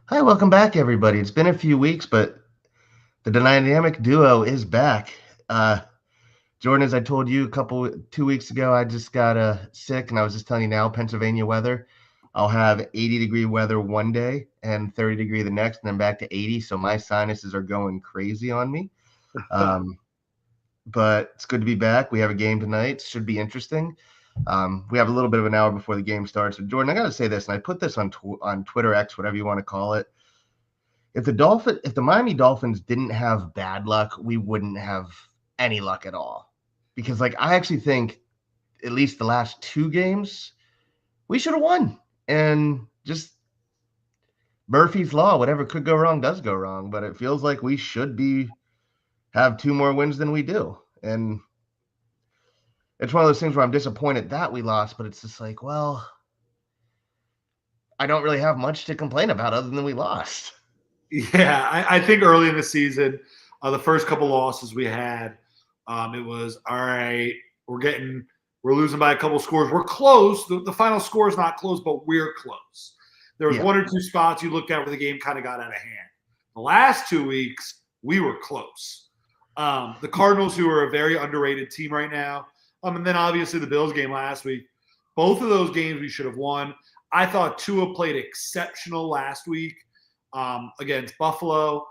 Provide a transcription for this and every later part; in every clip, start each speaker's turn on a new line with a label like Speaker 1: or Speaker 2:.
Speaker 1: Hi, welcome back, everybody. It's been a few weeks, but the dynamic duo is back. Uh, Jordan, as I told you 2 weeks ago, I just got sick, and I was just telling you now, Pennsylvania weather. I'll have 80-degree weather one day and 30-degree the next, and then back to 80. So my sinuses are going crazy on me. Um, but it's good to be back. We have a game tonight. Should be interesting. We have a little bit of an hour before the game starts. But Jordan, I got to say this, and I put this on Twitter X, whatever you want to call it. If the Miami Dolphins didn't have bad luck, we wouldn't have any luck at all. Because I actually think at least the last two games we should have won. And just Murphy's law, whatever could go wrong does go wrong, but it feels like we should be have two more wins than we do. And it's one of those things where I'm disappointed that we lost, but it's just well, I don't really have much to complain about other than we lost.
Speaker 2: Yeah, I think early in the season, the first couple losses we had, it was all right. We're losing by a couple scores. We're close. The final score is not close, but we're close. There was one or two spots you looked at where the game kind of got out of hand. The last 2 weeks, we were close. The Cardinals, who are a very underrated team right now, and then obviously the Bills game last week. Both of those games we should have won. I thought Tua played exceptional last week. Against Buffalo.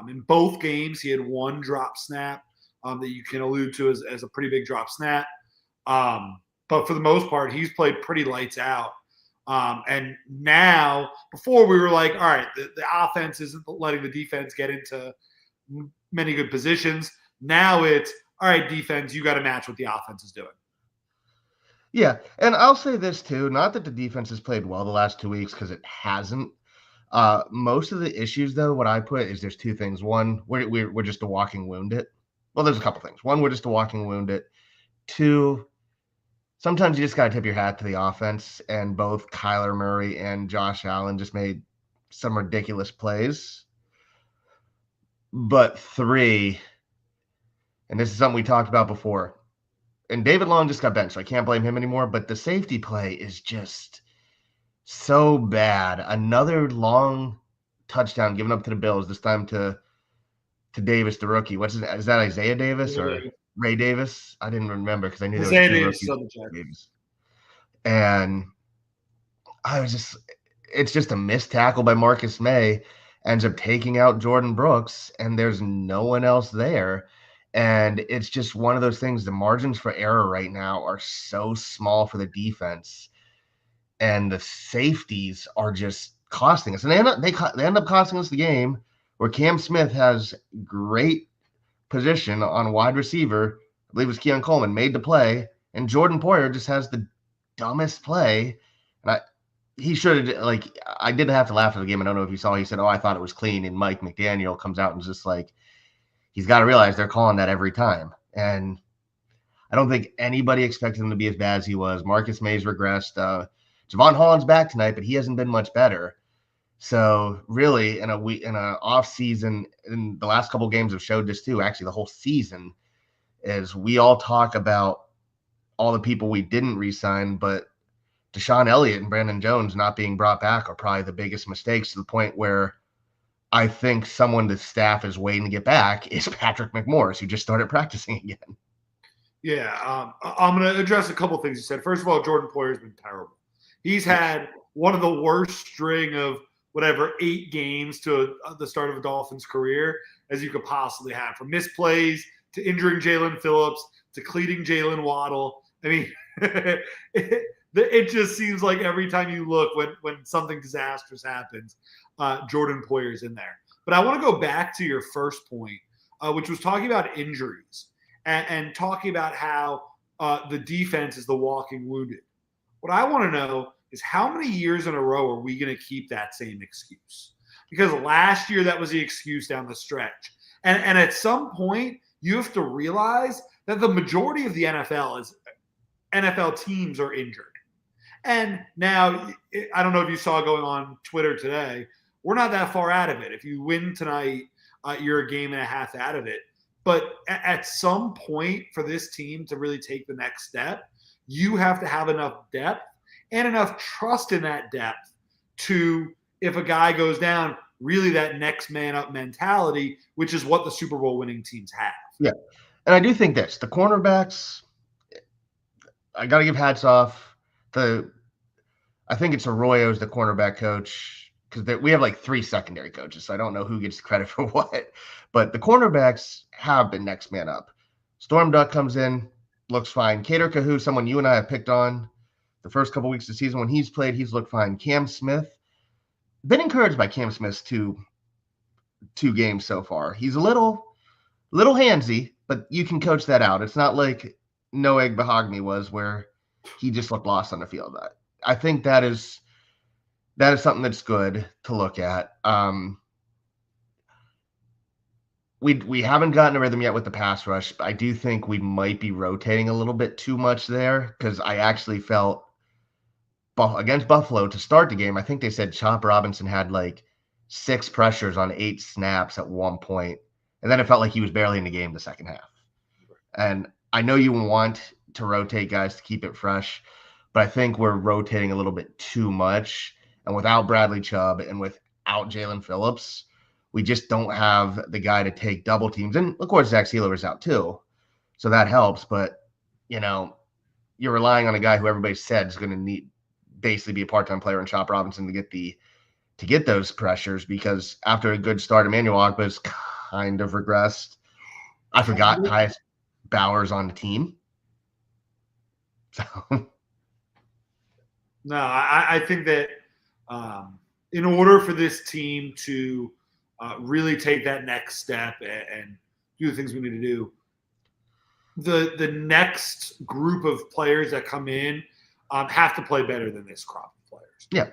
Speaker 2: In both games, he had one drop snap that you can allude to as a pretty big drop snap. But for the most part, he's played pretty lights out. And now, before we were like, all right, the offense isn't letting the defense get into many good positions. Now it's, all right, defense, you got to match what the offense is doing.
Speaker 1: Yeah, and I'll say this too, not that the defense has played well the last 2 weeks, because it hasn't. Most of the issues, though, what I put is there's two things. One, we're just a walking wounded. Well, there's a couple things. One, we're just a walking wounded. Two, sometimes you just got to tip your hat to the offense, and both Kyler Murray and Josh Allen just made some ridiculous plays. But three, and this is something we talked about before, and David Long just got benched, so I can't blame him anymore, but the safety play is just so bad. Another long touchdown given up to the Bills, this time to Davis, the rookie. Is that Isaiah Davis or Ray Davis? I didn't remember because I knew there was two rookies. And it's just a missed tackle by Marcus May, ends up taking out Jordan Brooks, and there's no one else there. And it's just one of those things. The margins for error right now are so small for the defense, and the safeties are just costing us. And they end up costing us the game, where Cam Smith has great position on wide receiver. I believe it was Keon Coleman made the play, and Jordan Poyer just has the dumbest play. And he should have, I did have to laugh at the game. I don't know if you saw, he said, "Oh, I thought it was clean." And Mike McDaniel comes out and just he's got to realize they're calling that every time. And I don't think anybody expected him to be as bad as he was. Marcus May's regressed. Javon Holland's back tonight, but he hasn't been much better. So really, in a off season, and the last couple of games have showed this too. Actually, the whole season is we all talk about all the people we didn't re-sign, but Deshaun Elliott and Brandon Jones not being brought back are probably the biggest mistakes, to the point where I think someone the staff is waiting to get back is Patrick McMorris, who just started practicing again.
Speaker 2: Yeah, I'm going to address a couple of things you said. First of all, Jordan Poyer has been terrible. He's had one of the worst string of 8 games to the start of a Dolphins career as you could possibly have, from misplays to injuring Jalen Phillips to cleating Jalen Waddle. I mean, it just seems like every time you look, when something disastrous happens, Jordan Poyer's in there. But I want to go back to your first point, which was talking about injuries and talking about how the defense is the walking wounded. What I want to know is, how many years in a row are we going to keep that same excuse? Because last year that was the excuse down the stretch. And at some point, you have to realize that the majority of the NFL teams are injured. And now, I don't know if you saw going on Twitter today, we're not that far out of it. If you win tonight, you're a game and a half out of it. But at some point, for this team to really take the next step, you have to have enough depth and enough trust in that depth to if a guy goes down, really that next man up mentality, which is what the Super Bowl winning teams have.
Speaker 1: Yeah. And I do think this, the cornerbacks, I got to give hats off. I think it's Arroyo's the cornerback coach because we have like 3 secondary coaches, so I don't know who gets credit for what. But the cornerbacks have been next man up. Storm Duck comes in, looks fine. Cater Cahu, someone you and I have picked on the first couple weeks of the season when he's played, he's looked fine. Cam Smith, been encouraged by Cam Smith's two games so far. He's a little handsy, but you can coach that out. It's not like Noeg Bahagni was, where he just looked lost on the field. I think that is something that's good to look at. We haven't gotten a rhythm yet with the pass rush. I do think we might be rotating a little bit too much there, because I actually felt against Buffalo to start the game, I think they said Chop Robinson had like 6 pressures on 8 snaps at one point, and then it felt like he was barely in the game the second half. And I know you want to rotate guys to keep it fresh, but I think we're rotating a little bit too much. And without Bradley Chubb and without Jalen Phillips, we just don't have the guy to take double teams. And of course, Zach Sealer is out too, so that helps. But you're relying on a guy who everybody said is going to basically be a part-time player in Chop Robinson to get those pressures, because after a good start, Emmanuel Ogbah's kind of regressed. I forgot Tyus Bowers on the team. So
Speaker 2: no, I think that in order for this team to really take that next step and do the things we need to do, the next group of players that come in have to play better than this crop of players.
Speaker 1: Yeah.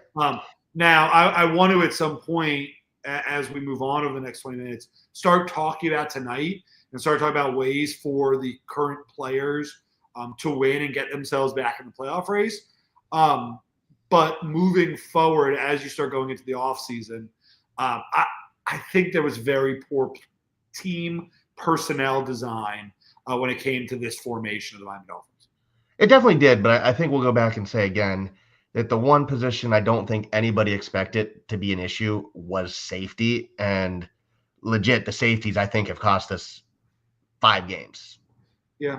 Speaker 2: Now, I want to, at some point, as we move on over the next 20 minutes, start talking about tonight and start talking about ways for the current players to win and get themselves back in the playoff race. But moving forward, as you start going into the offseason, I think there was very poor team personnel design when it came to this formation of the Miami Dolphins.
Speaker 1: It definitely did, but I think we'll go back and say again that the one position I don't think anybody expected to be an issue was safety. And legit, the safeties, I think, have cost us 5 games.
Speaker 2: Yeah.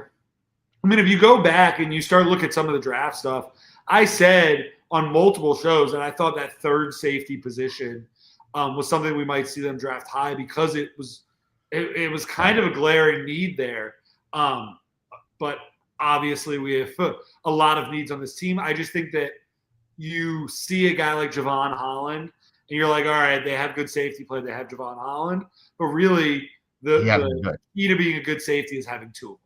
Speaker 2: I mean, if you go back and you start looking at some of the draft stuff, I said on multiple shows that I thought that third safety position was something we might see them draft high, because it was kind of a glaring need there. But obviously we have a lot of needs on this team. I just think that you see a guy like Javon Holland and you're like, all right, they have good safety play. They have Javon Holland, but really the key to being a good safety is having 2 of them.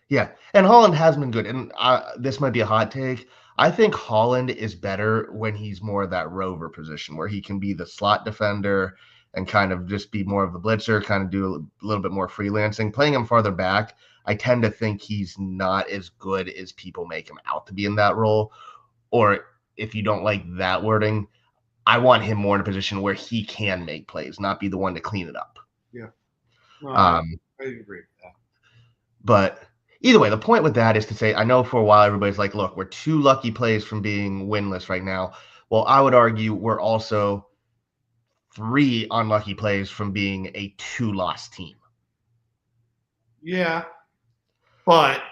Speaker 1: Yeah, and Holland has been good. And this might be a hot take. I think Holland is better when he's more of that rover position, where he can be the slot defender and kind of just be more of the blitzer, kind of do a little bit more freelancing. Playing him farther back, I tend to think he's not as good as people make him out to be in that role. Or if you don't like that wording, I want him more in a position where he can make plays, not be the one to clean it up.
Speaker 2: Yeah. I agree with that.
Speaker 1: But either way, the point with that is to say, I know for a while everybody's like, look, we're 2 lucky plays from being winless right now. Well, I would argue we're also 3 unlucky plays from being a 2-loss team.
Speaker 2: Yeah. But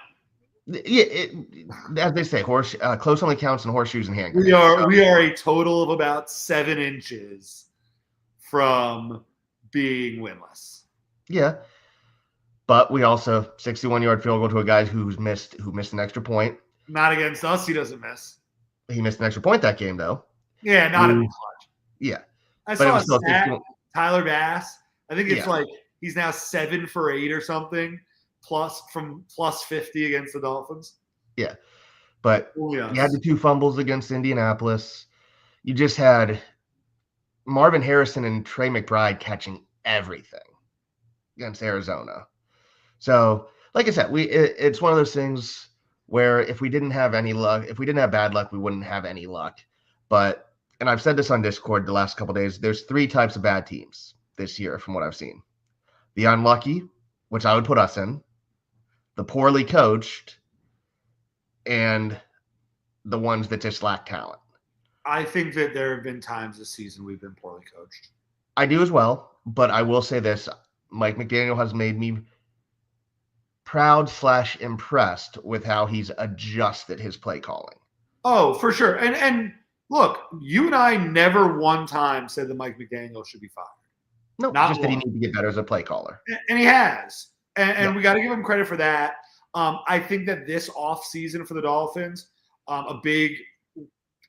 Speaker 1: as they say, close only counts in horseshoes and hand.
Speaker 2: We are a total of about 7 inches from being winless.
Speaker 1: Yeah. But we also 61-yard field goal to a guy who missed an extra point.
Speaker 2: Not against us, he doesn't miss.
Speaker 1: He missed an extra point that game, though.
Speaker 2: Yeah, not in the clutch.
Speaker 1: Yeah.
Speaker 2: I saw a stat, Tyler Bass. I think it's like he's now 7 for 8 or something, plus 50 against the Dolphins.
Speaker 1: Yeah. But you had the 2 fumbles against Indianapolis. You just had Marvin Harrison and Trey McBride catching everything against Arizona. So, like I said, it's one of those things where if we didn't have any luck, if we didn't have bad luck, we wouldn't have any luck. But, and I've said this on Discord the last couple of days, there's 3 types of bad teams this year from what I've seen. The unlucky, which I would put us in, the poorly coached, and the ones that just lack talent.
Speaker 2: I think that there have been times this season we've been poorly coached.
Speaker 1: I do as well, but I will say this: Mike McDaniel has made me proud/impressed with how he's adjusted his play calling.
Speaker 2: Oh, for sure. And look, you and I never one time said that Mike McDaniel should be fired.
Speaker 1: No,
Speaker 2: Not
Speaker 1: just that he
Speaker 2: one.
Speaker 1: needs to get better as a play caller.
Speaker 2: And he has. And
Speaker 1: Yeah,
Speaker 2: we got to give him credit for that. I think that this offseason for the Dolphins, a big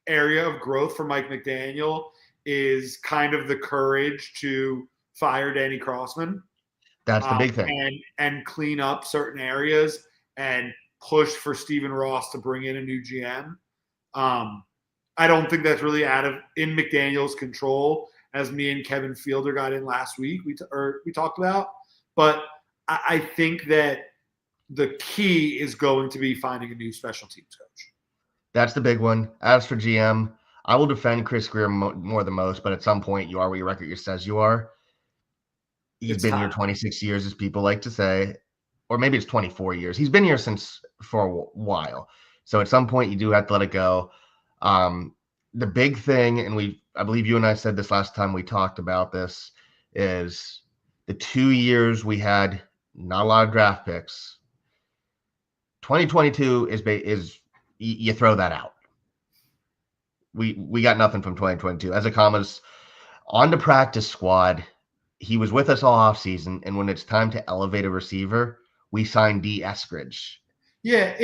Speaker 2: area of growth for Mike McDaniel is kind of the courage to fire Danny Crossman
Speaker 1: that's the big thing.
Speaker 2: and clean up certain areas and push for Stephen Ross to bring in a new GM. I don't think that's really in McDaniel's control, as me and Kevin Fielder got in last week. We talked about, but I think that the key is going to be finding a new special teams coach.
Speaker 1: That's the big one. As for GM, I will defend Chris Greer more than most, but at some point, you are what your record says you are. He's
Speaker 2: It's
Speaker 1: been here
Speaker 2: time.
Speaker 1: 26 years, as people like to say, or maybe it's 24 years. He's been here for a while. So at some point, you do have to let it go. The big thing, and I believe you and I said this last time we talked about this, is the 2 years we had not a lot of draft picks. 2022 is you throw that out. We got nothing from 2022. Ezekama's on the practice squad. He was with us all off season, and when it's time to elevate a receiver, we signed D. Eskridge.
Speaker 2: Yeah,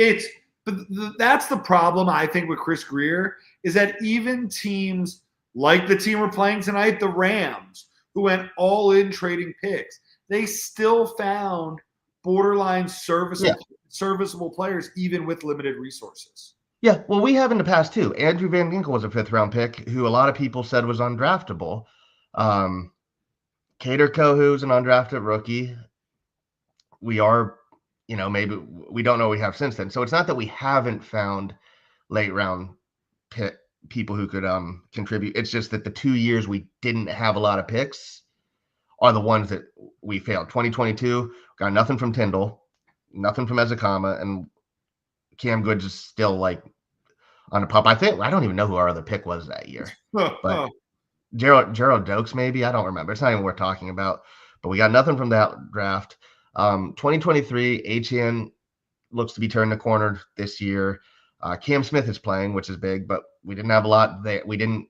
Speaker 2: that's the problem I think with Chris Greer is that even teams like the team we're playing tonight, the Rams, who went all in trading picks, they still found borderline serviceable players even with limited resources.
Speaker 1: Yeah, well, we have in the past too. Andrew Van Ginkel was a 5th-round pick who a lot of people said was undraftable. Cater Kohu's an undrafted rookie. We are, maybe we don't know what we have since then. So it's not that we haven't found late round people who could contribute. It's just that the 2 years we didn't have a lot of picks are the ones that we failed. 2022 got nothing from Tyndall, nothing from Ezekama, and Cam Goods is still like on the pop. I don't even know who our other pick was that year, but Gerald Dokes maybe, I don't remember. It's not even worth talking about. But we got nothing from that draft. 2023, HN looks to be turning the corner this year. Cam Smith is playing, which is big, but we didn't have a lot there. We didn't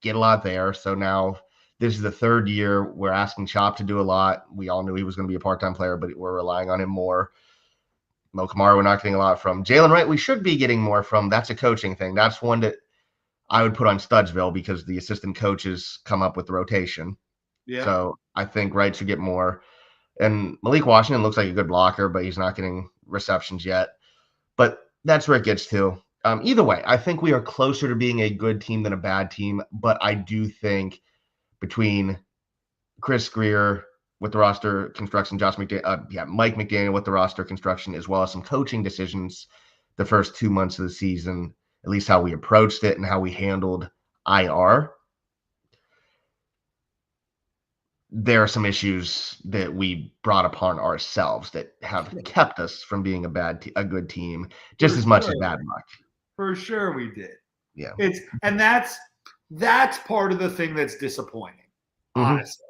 Speaker 1: get a lot there. So now this is the 3rd year we're asking Chop to do a lot. We all knew he was going to be a part-time player, but we're relying on him more. Mo Kamara, we're not getting a lot from. Jalen Wright, we should be getting more from. That's a coaching thing. That's one that I would put on Studesville because the assistant coaches come up with the rotation.
Speaker 2: Yeah.
Speaker 1: So I think Wright should get more. And Malik Washington looks like a good blocker, but he's not getting receptions yet. But that's where it gets to. Either way, I think we are closer to being a good team than a bad team. But I do think between Chris Greer with the roster construction, Mike McDaniel with the roster construction, as well as some coaching decisions the first 2 months of the season, at least how we approached it and how we handled IR, there are some issues that we brought upon ourselves that have kept us from being a good team just as much as bad luck.
Speaker 2: For sure we did.
Speaker 1: Yeah.
Speaker 2: That's part of the thing that's disappointing, honestly.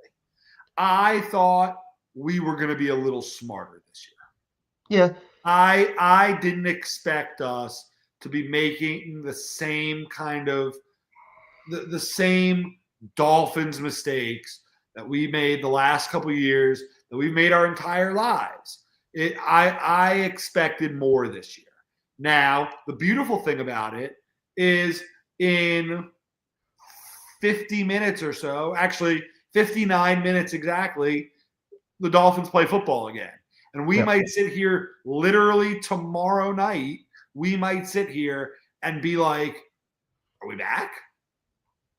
Speaker 2: I thought we were going to be a little smarter this
Speaker 1: year. Yeah.
Speaker 2: I didn't expect us to be making the same kind of the same Dolphins mistakes that we made the last couple of years, that we've made our entire lives. I expected more this year. Now, the beautiful thing about it is in 50 minutes or so, actually 59 minutes exactly, the Dolphins play football again. And we might sit here literally tomorrow night, we might sit here and be like, are we back?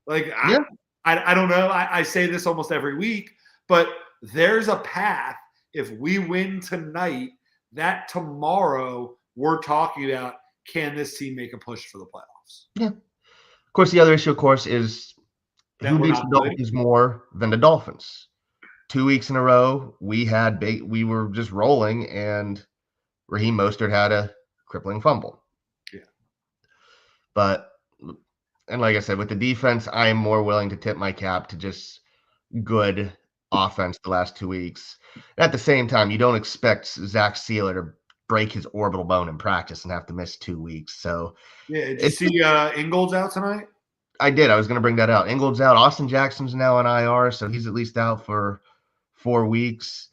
Speaker 2: Like, I don't know. I say this almost every week, but there's a path. If we win tonight, that tomorrow we're talking about, can this team make a push for the playoffs?
Speaker 1: Yeah. Of course, the other issue, of course, is who beats the Dolphins more than the Dolphins? 2 weeks in a row, we were just rolling, and Raheem Mostert had a crippling fumble.
Speaker 2: Yeah.
Speaker 1: But And like I said, with the defense, I am more willing to tip my cap to just good offense the last 2 weeks. And at the same time, you don't expect Zach Sealer to break his orbital bone in practice and have to miss 2 weeks. So
Speaker 2: Yeah. Did you
Speaker 1: it's
Speaker 2: see Ingold's out tonight?
Speaker 1: I did. I was going to bring that out. Ingold's out. Austin Jackson's now on IR, so he's at least out for 4 weeks.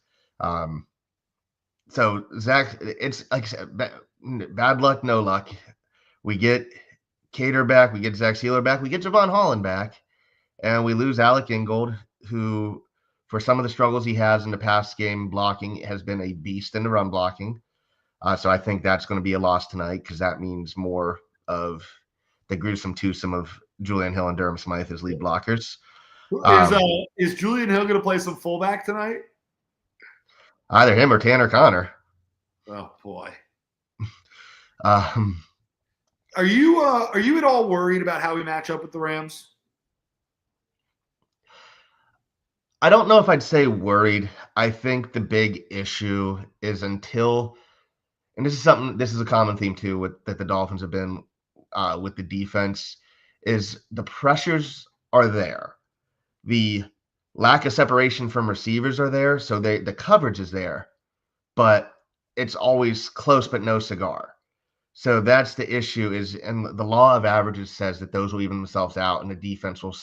Speaker 1: So Zach, it's like I said, bad luck, no luck. We get Cater back, we get Zach Sealer back, we get Javon Holland back, and we lose Alec Ingold, who, for some of the struggles he has in the past game blocking, has been a beast in the run blocking. So I think that's going to be a loss tonight because that means more of the gruesome twosome of Julian Hill and Durham Smythe as lead blockers.
Speaker 2: Is uh
Speaker 1: Um,
Speaker 2: is Julian Hill going to play some fullback tonight?
Speaker 1: Either him or Tanner Connor.
Speaker 2: Oh boy.
Speaker 1: Um,
Speaker 2: Are you at all worried about how we match up with the Rams?
Speaker 1: I don't know if I'd say worried. I think the big issue is until, and this is a common theme too with that the Dolphins have been with the defense, is the pressures are there. The lack of separation from receivers are there, so the coverage is there, but it's always close but no cigar. So that's the issue is, and the law of averages says that those will even themselves out, and the defense will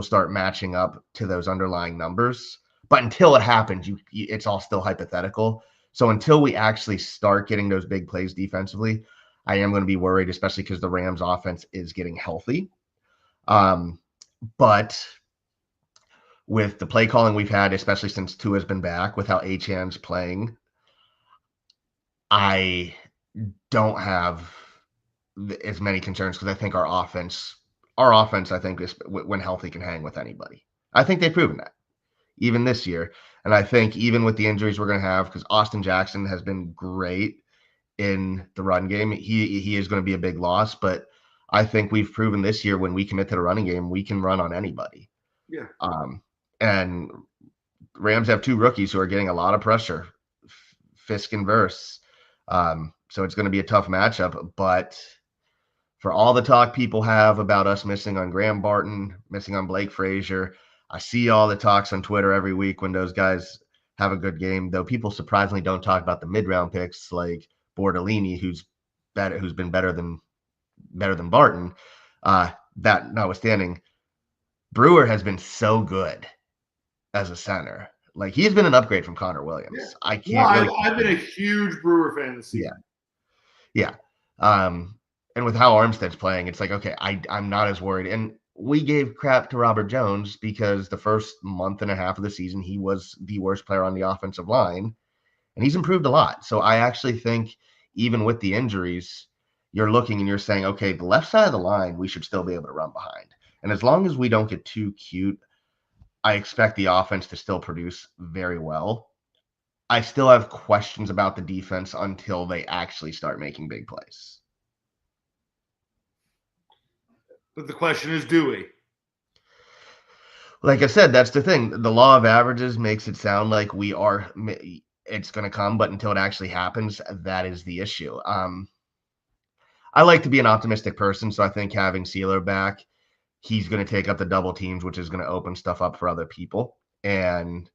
Speaker 1: start matching up to those underlying numbers. But until it happens, it's all still hypothetical. So until we actually start getting those big plays defensively, I am going to be worried, especially because the Rams offense is getting healthy. But with the play calling we've had, especially since Tua's been back, with how Achane's playing, I don't have as many concerns because I think our offense, I think, is when healthy can hang with anybody. I think they've proven that even this year, and I think even with the injuries we're going to have, because Austin Jackson has been great in the run game, he is going to be a big loss, but I think we've proven this year when we commit to the running game, we can run on anybody.
Speaker 2: Yeah.
Speaker 1: And Rams have two rookies who are getting a lot of pressure, Fisk and Verse. So it's going to be a tough matchup, but for all the talk people have about us missing on Graham Barton, missing on Blake Frazier, I see all the talks on Twitter every week when those guys have a good game, though people surprisingly don't talk about the mid-round picks like Bordellini, who's been better than Barton. That notwithstanding, Brewer has been so good as a center. Like, he's been an upgrade from Connor
Speaker 2: Yeah.
Speaker 1: Williams. I
Speaker 2: No,
Speaker 1: can't really
Speaker 2: I've been a huge Brewer fan this season.
Speaker 1: Yeah. And with how Armstead's playing, it's like, okay, I'm not as worried. And we gave crap to Robert Jones because the first month and a half of the season, he was the worst player on the offensive line, and he's improved a lot. So I actually think even with the injuries, you're looking and you're saying, okay, the left side of the line, we should still be able to run behind. And as long as we don't get too cute, I expect the offense to still produce very well. I still have questions about the defense until they actually start making big plays.
Speaker 2: But the question is, do we?
Speaker 1: Like I said, that's the thing. The law of averages makes it sound like it's going to come, but until it actually happens, that is the issue. I like to be an optimistic person, so I think having Sealer back, he's going to take up the double teams, which is going to open stuff up for other people. And,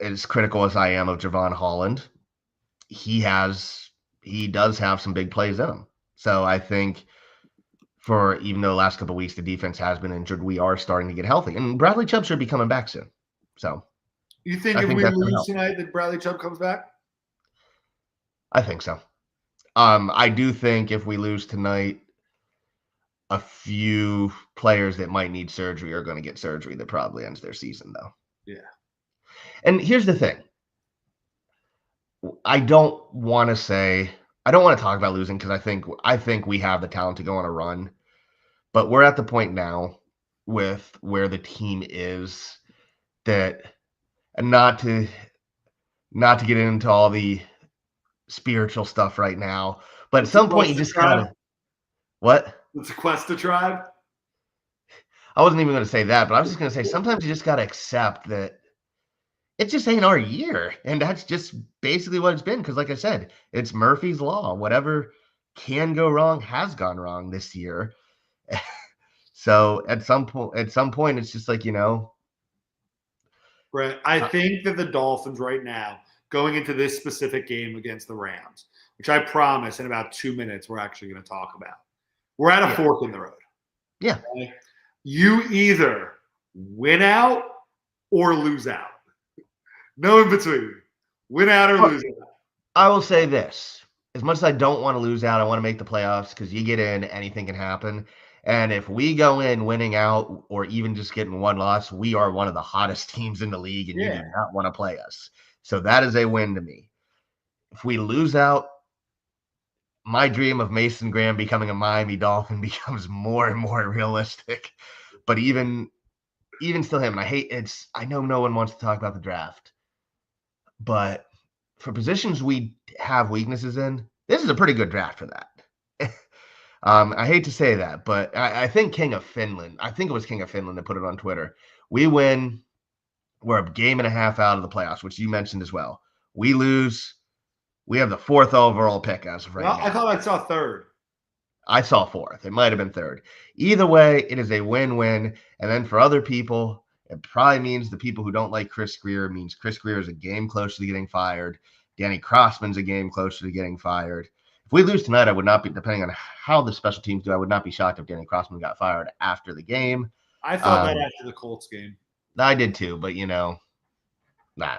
Speaker 1: as critical as I am of Javon Holland, he does have some big plays in him. So I think even though the last couple of weeks the defense has been injured, we are starting to get healthy. And Bradley Chubb should be coming back soon. So
Speaker 2: you think
Speaker 1: I
Speaker 2: if
Speaker 1: think
Speaker 2: we
Speaker 1: that's going to
Speaker 2: lose
Speaker 1: help.
Speaker 2: tonight that Bradley Chubb comes back?
Speaker 1: I think so. I do think if we lose tonight, a few players that might need surgery are going to get surgery that probably ends their season, though.
Speaker 2: Yeah.
Speaker 1: And here's the thing. I don't want to talk about losing because I think we have the talent to go on a run. But we're at the point now with where the team is that, and not to get into all the spiritual stuff right now, but at some point you just gotta what?
Speaker 2: The Sequesta tribe?
Speaker 1: I wasn't even gonna say that, but I was just gonna say sometimes you just gotta accept that it just ain't our year. And that's just basically what it's been. Cause like I said, it's Murphy's Law. Whatever can go wrong has gone wrong this year. So at some point, it's just like,
Speaker 2: Brett, I think that the Dolphins right now, going into this specific game against the Rams, which I promise in about 2 minutes we're actually going to talk about, we're at a fork in the road.
Speaker 1: Yeah.
Speaker 2: Okay? You either win out or lose out. No in between. Win out or lose out.
Speaker 1: I will say this. As much as I don't want to lose out, I want to make the playoffs because you get in, anything can happen. And if we go in winning out or even just getting one loss, we are one of the hottest teams in the league, and you do not want to play us. So that is a win to me. If we lose out, my dream of Mason Graham becoming a Miami Dolphin becomes more and more realistic. But even still him, and I know no one wants to talk about the draft, but for positions we have weaknesses in, this is a pretty good draft for that. I hate to say that, but I think King of Finland, I think it was King of Finland that put it on Twitter. We win, we're a game and a half out of the playoffs, which you mentioned as well. We lose, we have the 4th overall pick as of right now.
Speaker 2: I thought I saw 3rd.
Speaker 1: I saw 4th. It might have been 3rd. Either way, it is a win-win. And then for other people, it probably means the people who don't like Chris Grier means Chris Grier is a game closer to getting fired. Danny Crossman's a game closer to getting fired. If we lose tonight, I would not be, depending on how the special teams do, I would not be shocked if Danny Crossman got fired after the game.
Speaker 2: I thought that after the Colts game.
Speaker 1: I did too, but nah.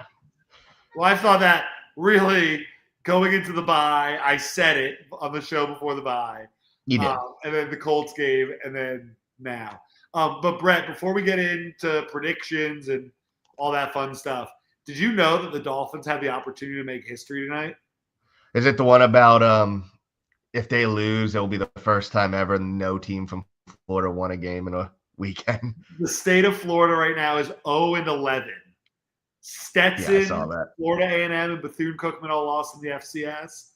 Speaker 2: Well, I thought that really going into the bye. I said it on the show before the bye.
Speaker 1: You did.
Speaker 2: And then the Colts game, and then now. But Brett, before we get into predictions and all that fun stuff, did you know that the Dolphins have the opportunity to make history tonight?
Speaker 1: Is it the one about if they lose, it will be the first time ever no team from Florida won a game in a weekend?
Speaker 2: The state of Florida right now is 0-11. Stetson, Florida A&M, and Bethune-Cookman all lost in the FCS.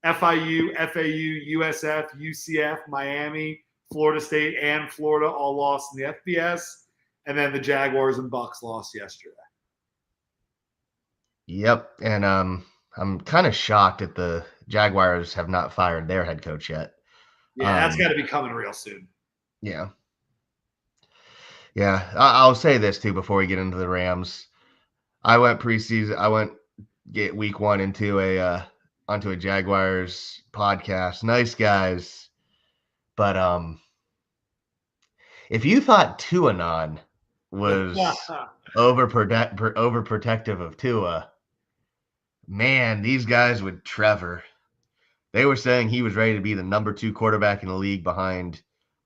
Speaker 2: FIU, FAU, USF, UCF, Miami, Florida State, and Florida all lost in the FBS. And then the Jaguars and Bucks lost yesterday.
Speaker 1: Yep. And I'm kind of shocked that the Jaguars have not fired their head coach yet.
Speaker 2: Yeah, that's got to be coming real soon.
Speaker 1: Yeah. Yeah. I'll say this too before we get into the Rams. I went week 1 into onto a Jaguars podcast. Nice guys. But if you thought Tuanon was overprotective of Tua, man, these guys with Trevor, they were saying he was ready to be the number 2 quarterback in the league behind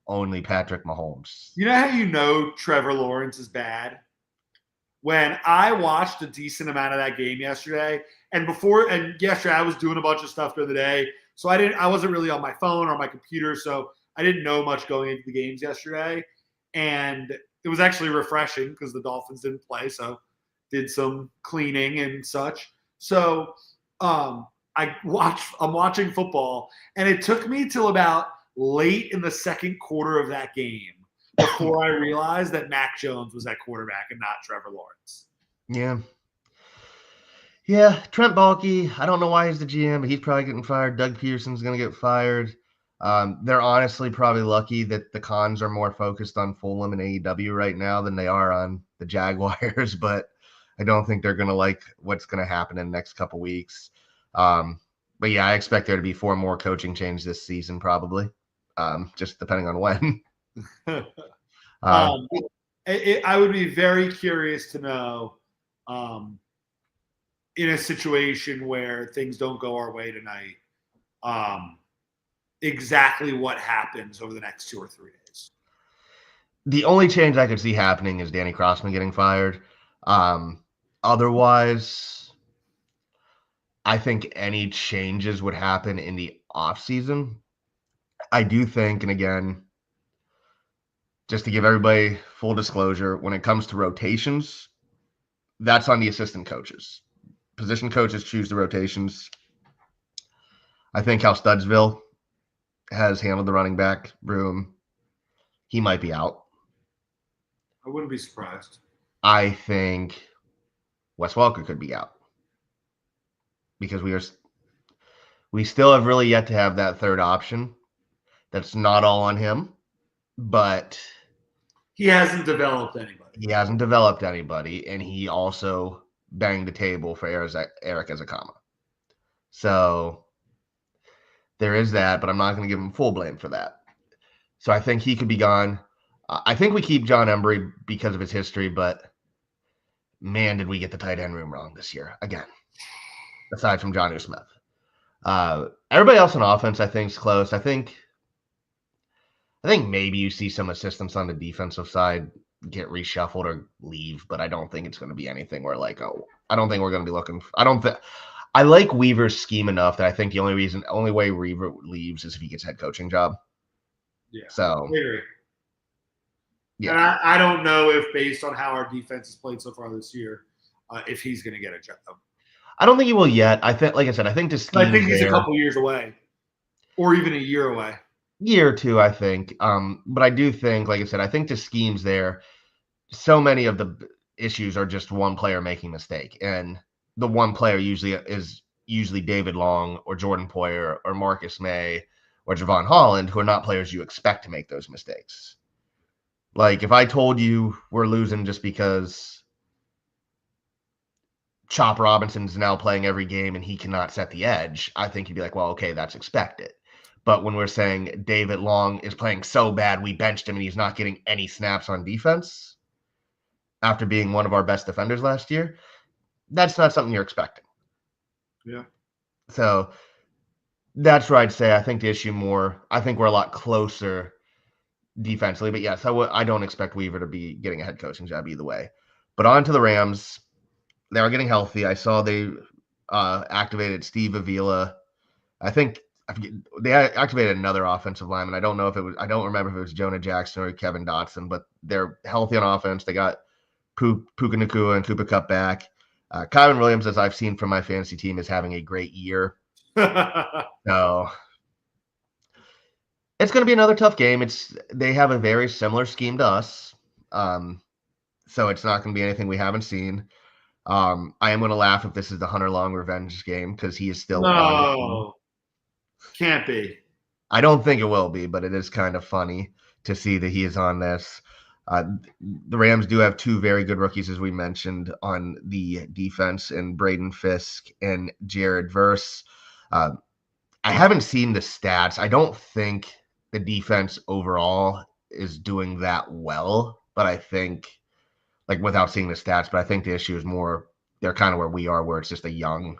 Speaker 1: only Patrick Mahomes.
Speaker 2: You know how you know Trevor Lawrence is bad? When I watched a decent amount of that game yesterday, and yesterday I was doing a bunch of stuff during the day, so I wasn't really on my phone or my computer, so I didn't know much going into the games yesterday, and it was actually refreshing because the Dolphins didn't play, so did some cleaning and such. So I'm watching football, and it took me till about late in the second quarter of that game before I realized that Mac Jones was at quarterback and not Trevor Lawrence.
Speaker 1: Yeah. Yeah, Trent Baalke, I don't know why he's the GM, but he's probably getting fired. Doug Peterson's going to get fired. They're honestly probably lucky that the Cons are more focused on Fulham and AEW right now than they are on the Jaguars, but I don't think they're going to like what's going to happen in the next couple weeks. But yeah, I expect there to be 4 more coaching changes this season probably, just depending on when.
Speaker 2: I would be very curious to know in a situation where things don't go our way tonight, exactly what happens over the next 2 or 3 days.
Speaker 1: The only change I could see happening is Danny Crossman getting fired. Otherwise, I think any changes would happen in the offseason. I do think, and again, just to give everybody full disclosure, when it comes to rotations, that's on the assistant coaches. Position coaches choose the rotations. I think how Studsville has handled the running back room, he might be out.
Speaker 2: I wouldn't be surprised.
Speaker 1: I think Wes Welker could be out because We still have really yet to have that third option. That's not all on him, but
Speaker 2: he hasn't developed anybody.
Speaker 1: he hasn't developed anybody, and he also banged the table for Eric Ezekama. So there is that, but I'm not going to give him full blame for that. So I think he could be gone. I think we keep John Embry because of his history, but man, did we get the tight end room wrong this year again, aside from Johnny Smith. Everybody else on offense, I think, is close. I think maybe you see some assistants on the defensive side get reshuffled or leave, but I don't think it's going to be anything where like, oh, I don't think we're going to be looking. I like Weaver's scheme enough that I think the only way Weaver leaves is if he gets a head coaching job.
Speaker 2: Yeah.
Speaker 1: So,
Speaker 2: yeah. And I don't know if, based on how our defense has played so far this year, if he's going to get a job.
Speaker 1: I don't think he will yet. I think, like I said, I think the scheme.
Speaker 2: I think he's a couple years away, or even a year away.
Speaker 1: Year or two, I think. But I do think, like I said, I think the scheme's there. So many of the issues are just one player making a mistake, and the one player is usually David Long or Jordan Poyer or Marcus May or Javon Holland, who are not players you expect to make those mistakes. Like if I told you we're losing just because Chop Robinson's now playing every game and he cannot set the edge, I think you'd be like, well, okay, that's expected. But when we're saying David Long is playing so bad, we benched him and he's not getting any snaps on defense after being one of our best defenders last year, that's not something you're expecting.
Speaker 2: Yeah.
Speaker 1: So that's where I'd say I think the issue more, I think we're a lot closer defensively. But yes, I don't expect Weaver to be getting a head coaching job either way. But on to the Rams. They are getting healthy. I saw they activated Steve Avila. I think they activated another offensive lineman. I don't remember if it was Jonah Jackson or Kevin Dotson, but they're healthy on offense. They got Puka Nacua and Cooper Kupp back. Kyron Williams, as I've seen from my fantasy team, is having a great year. So it's going to be another tough game. They have a very similar scheme to us. So it's not going to be anything we haven't seen. I am going to laugh if this is the Hunter Long revenge game because he is still on.
Speaker 2: Can't be.
Speaker 1: I don't think it will be, but it is kind of funny to see that he is on this. The Rams do have two very good rookies, as we mentioned, on the defense, and Braden Fisk and Jared Verse. I haven't seen the stats. I don't think the defense overall is doing that well, but I think, like without seeing the stats, but I think the issue is more they're kind of where we are, where it's just a young,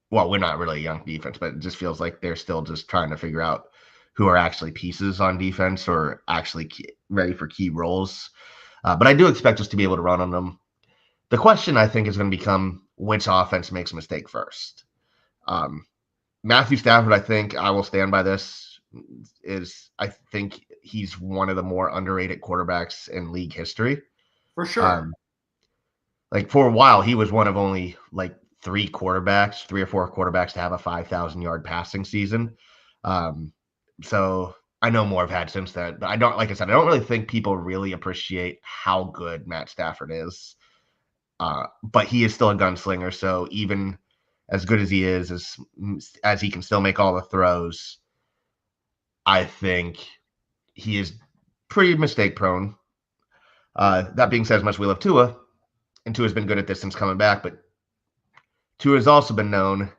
Speaker 1: well, we're not really a young defense, but it just feels like they're still just trying to figure out who are actually pieces on defense or actually ready for key roles. But I do expect us to be able to run on them. The question, I think, is going to become which offense makes a mistake first. Matthew Stafford, I think I will stand by this, I think he's one of the more underrated quarterbacks in league history.
Speaker 2: For sure.
Speaker 1: Like for a while, he was one of only like three or four quarterbacks to have a 5,000 yard passing season. So I know more have had since then, but I don't really think people really appreciate how good Matt Stafford is. But he is still a gunslinger. So even as good as he is, as he can still make all the throws, I think he is pretty mistake prone. That being said, as much as we love Tua, and Tua's been good at this since coming back, but Tua has also been known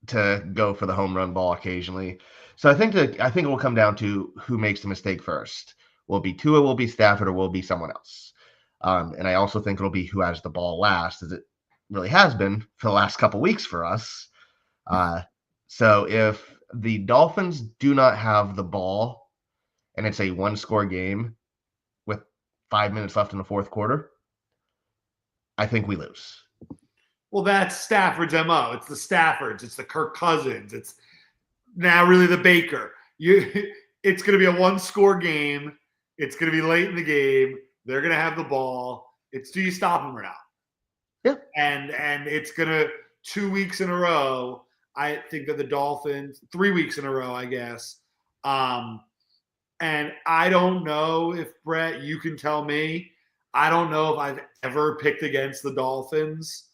Speaker 1: to go for the home run ball occasionally. So I think it will come down to who makes the mistake first. Will it be Tua, will it be Stafford, or will it be someone else? And I also think it'll be who has the ball last, as it really has been for the last couple weeks for us. So if the Dolphins do not have the ball and it's a one-score game with 5 minutes left in the fourth quarter, I think we lose.
Speaker 2: Well, that's Stafford's MO. It's the Staffords. It's the Kirk Cousins. It's now really the Baker. It's going to be a one-score game. It's going to be late in the game. They're going to have the ball. It's do you stop them or not?
Speaker 1: Yeah.
Speaker 2: And it's going to 2 weeks in a row. I think that the Dolphins 3 weeks in a row, I guess. And I don't know if, Brett, you can tell me. I don't know if I've ever picked against the Dolphins.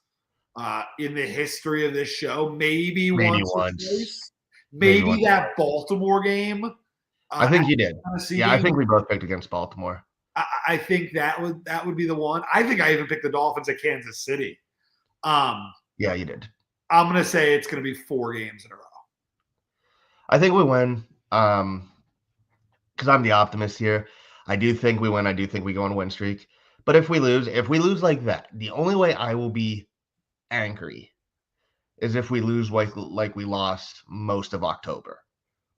Speaker 2: in the history of this show. Maybe
Speaker 1: Maybe
Speaker 2: once or
Speaker 1: once.
Speaker 2: twice.
Speaker 1: Maybe
Speaker 2: Maybe
Speaker 1: once.
Speaker 2: that Baltimore game.
Speaker 1: I think
Speaker 2: At
Speaker 1: you did.
Speaker 2: the Tennessee
Speaker 1: Yeah, I
Speaker 2: game.
Speaker 1: think we both picked against Baltimore.
Speaker 2: I think that would be the one. I think I even picked the Dolphins at Kansas City.
Speaker 1: Yeah, you did.
Speaker 2: I'm going to say it's going to be 4 games in a row.
Speaker 1: I think we win. Because I'm the optimist here. I do think we win. I do think we go on a win streak. But if we lose like that, the only way I will be angry is if we lose like we lost most of October,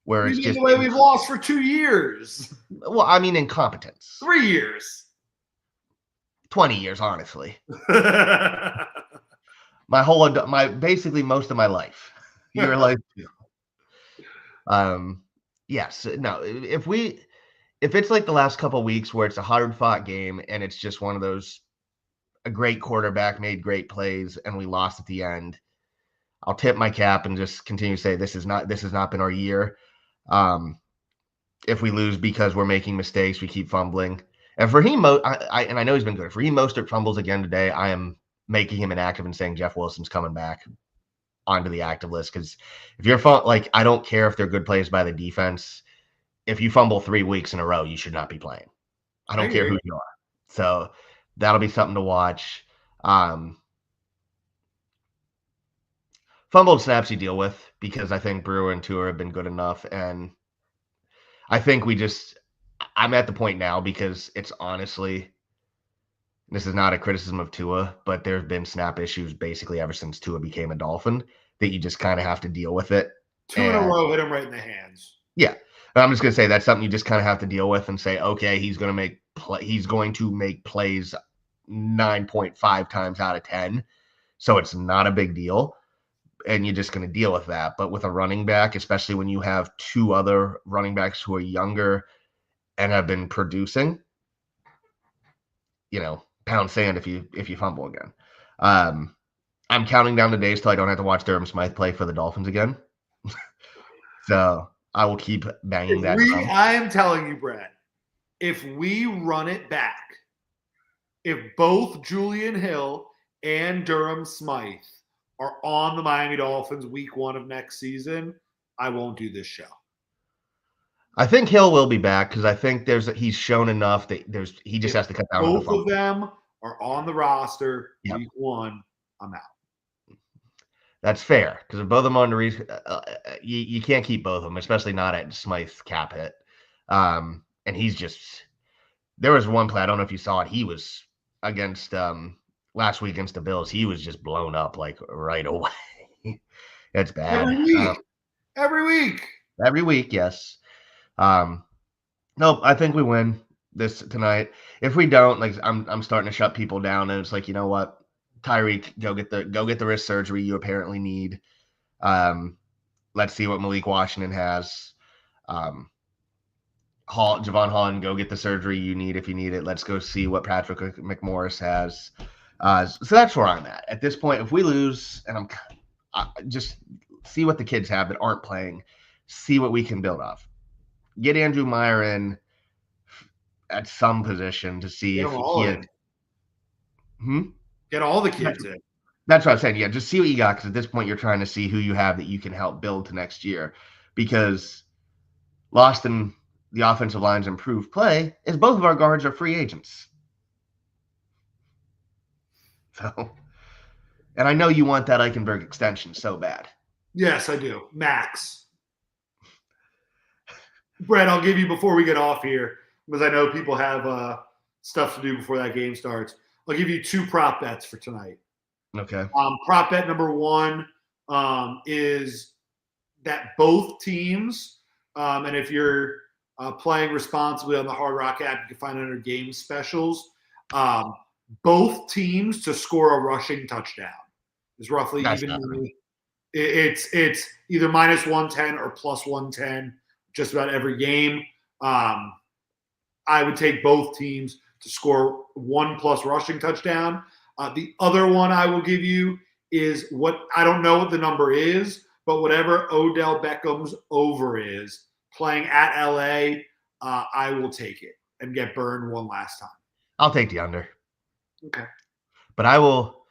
Speaker 1: where
Speaker 2: You
Speaker 1: it's
Speaker 2: mean
Speaker 1: just
Speaker 2: the way we've lost for 2 years?
Speaker 1: well, I mean incompetence.
Speaker 2: 3 years.
Speaker 1: 20 years, honestly. My basically most of my life. Your life too. Yes, no, if it's like the last couple weeks where it's a hard-fought game and it's just one of those a great quarterback made great plays and we lost at the end, I'll tip my cap and just continue to say this has not been our year. If we lose because we're making mistakes, we keep fumbling. And for him, I know he's been good. If Raheem Mostert fumbles again today, I am making him inactive and saying Jeff Wilson's coming back onto the active list. Because if you're like, I don't care if they're good plays by the defense. If you fumble 3 weeks in a row, you should not be playing. I don't care who you are. So that'll be something to watch. Fumbled snaps you deal with because I think Brewer and Tua have been good enough. And I think I'm at the point now because it's honestly, this is not a criticism of Tua, but there have been snap issues basically ever since Tua became a Dolphin that you just kind of have to deal with it.
Speaker 2: 2 in a row hit him right in the hands.
Speaker 1: Yeah. And I'm just going to say that's something you just kind of have to deal with and say, okay, he's going to make plays 9.5 times out of 10. So it's not a big deal. And you're just going to deal with that. But with a running back, especially when you have 2 other running backs who are younger and have been producing, pound sand if you fumble again. I'm counting down the days till I don't have to watch Durham Smythe play for the Dolphins again. So I will keep banging that drum.
Speaker 2: I am telling you, Brad, if we run it back, if both Julian Hill and Durham Smythe are on the Miami Dolphins week 1 of next season, I won't do this show.
Speaker 1: I think Hill will be back because I think he's shown enough that he just has to cut down on the fumble.
Speaker 2: Both of them are on the roster week 1. I'm out.
Speaker 1: That's fair because if both of them are on the you can't keep both of them, especially not at Smythe's cap hit. And he's just there was one play, I don't know if you saw it. He was against last week against the Bills. He was just blown up like right away. It's bad.
Speaker 2: Every week,
Speaker 1: yes. Nope, I think we win this tonight. If we don't, like I'm starting to shut people down, and it's like, you know what? Tyreek, go get the wrist surgery you apparently need. Let's see what Malik Washington has. Javon Holland, go get the surgery you need if you need it. Let's go see what Patrick McMorris has. So that's where I'm at. At this point, if we lose, and just see what the kids have that aren't playing, see what we can build off. Get Andrew Meyer in at some position to see if he had.
Speaker 2: Get all the kids in.
Speaker 1: That's what I'm saying. Yeah, just see what you got, because at this point you're trying to see who you have that you can help build to next year. Because lost in the offensive line's improved play is both of our guards are free agents. So, and I know you want that Eichenberg extension so bad.
Speaker 2: Yes, I do. Max. Brett, I'll give you before we get off here, because I know people have stuff to do before that game starts. I'll give you 2 prop bets for tonight.
Speaker 1: Okay.
Speaker 2: Prop bet number 1 is that both teams, and if you're playing responsibly on the Hard Rock app, you can find it under game specials. Both teams to score a rushing touchdown is roughly even. It's either minus 110 or plus 110 just about every game. I would take both teams to score 1+ rushing touchdown. The other one I will give you is what I don't know what the number is, but whatever Odell Beckham's over is playing at LA, I will take it and get burned one last time.
Speaker 1: I'll take the under.
Speaker 2: Okay.
Speaker 1: But I will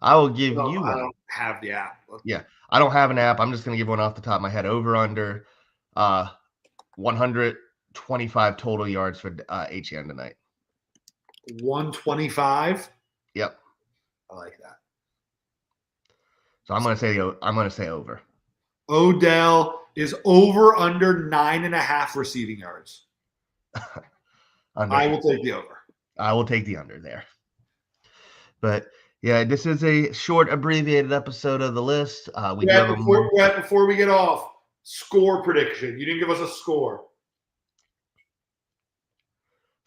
Speaker 1: I will give
Speaker 2: No,
Speaker 1: you
Speaker 2: I
Speaker 1: one.
Speaker 2: don't have the app.
Speaker 1: Yeah, I don't have an app. I'm just going to give one off the top of my head. Over under 125 total yards for HN tonight.
Speaker 2: 125.
Speaker 1: Yep.
Speaker 2: I like that.
Speaker 1: So I'm going to say over.
Speaker 2: Odell is over under 9.5 receiving yards.
Speaker 1: Under.
Speaker 2: I will take the over.
Speaker 1: I will take the under there. But yeah, this is a short, abbreviated episode of the list.
Speaker 2: Before we get off, score prediction. You didn't give us a score.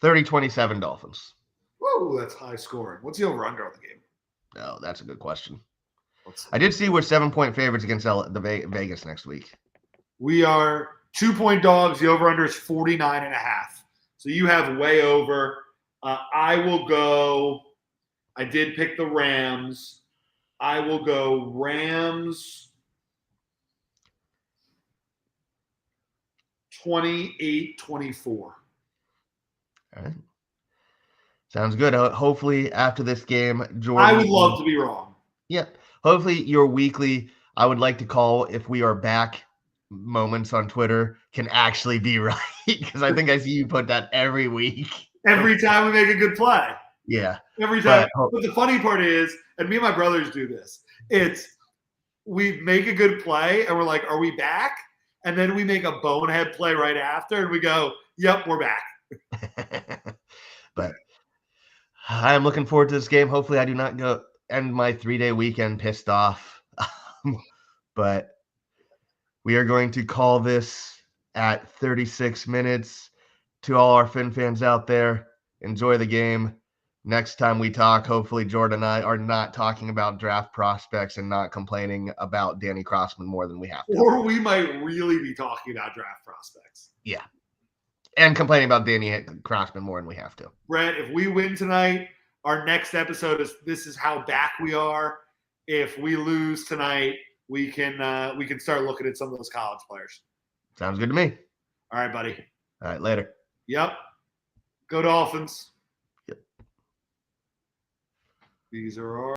Speaker 1: 30-27 Dolphins.
Speaker 2: Whoa, that's high scoring. What's the over under on the game?
Speaker 1: Oh, that's a good question. I did see we're 7-point favorites against the Vegas next week.
Speaker 2: We are 2-point dogs. The over under is 49.5. So you have way over. I will go. I did pick the Rams. I will go Rams 28-24.
Speaker 1: All right. Sounds good. Hopefully, after this game, Jordan.
Speaker 2: I would love to be wrong.
Speaker 1: Yep. Hopefully, your weekly, I would like to call if we are back moments on Twitter can actually be right. Because I think I see you put that every week.
Speaker 2: Every time we make a good play.
Speaker 1: Yeah.
Speaker 2: Every time. But the funny part is, and me and my brothers do this, it's we make a good play and we're like, are we back? And then we make a bonehead play right after and we go, yep, we're back.
Speaker 1: But I am looking forward to this game. Hopefully I do not go end my 3-day weekend pissed off. But we are going to call this at 36 minutes. To all our Fin fans out there, enjoy the game. Next time we talk, hopefully Jordan and I are not talking about draft prospects and not complaining about Danny Crossman more than we have to.
Speaker 2: Or we might really be talking about draft prospects.
Speaker 1: Yeah. And complaining about Danny Crossman more than we have to.
Speaker 2: Brett, if we win tonight, our next episode is this is how back we are. If we lose tonight, we can start looking at some of those college players.
Speaker 1: Sounds good to me.
Speaker 2: All right, buddy.
Speaker 1: All right, later.
Speaker 2: Yep. Go Dolphins.
Speaker 1: Yep.
Speaker 2: These are our